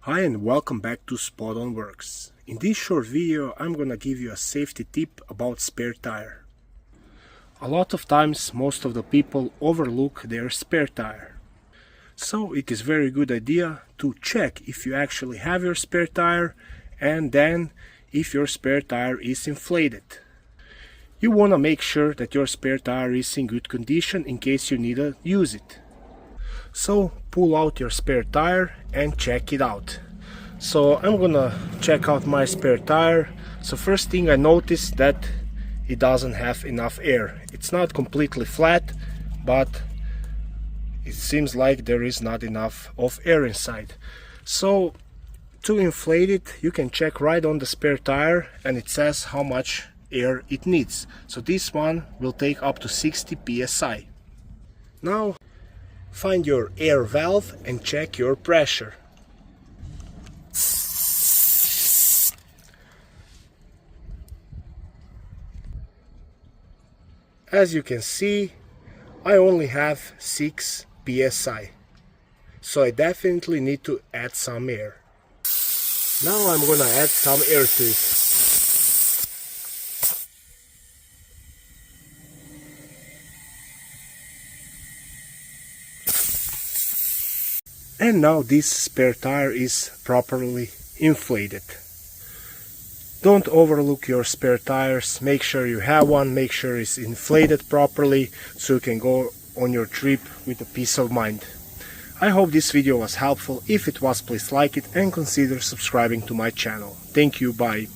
Hi and welcome back to Spot On Works. In this short video I'm gonna give you a safety tip about spare tire. A lot of times most of the people overlook their spare tire. So it is very good idea to check if you actually have your spare tire and then if your spare tire is inflated. You wanna make sure that your spare tire is in good condition in case you need to use it. So pull out your spare tire and check it out. So I'm gonna check out my spare tire. So first thing I noticed that it doesn't have enough air. It's not completely flat, but it seems like there is not enough of air inside. So to inflate it, you can check right on the spare tire and it says how much air it needs. So this one will take up to 60 psi. Now find your air valve and check your pressure. As you can see, I only have 6 psi. So I definitely need to add some air. Now I'm gonna add some air to it. And now this spare tire is properly inflated. Don't overlook your spare tires, make sure you have one, make sure it's inflated properly so you can go on your trip with a peace of mind. I hope this video was helpful. If it was, please like it and consider subscribing to my channel. Thank you, bye.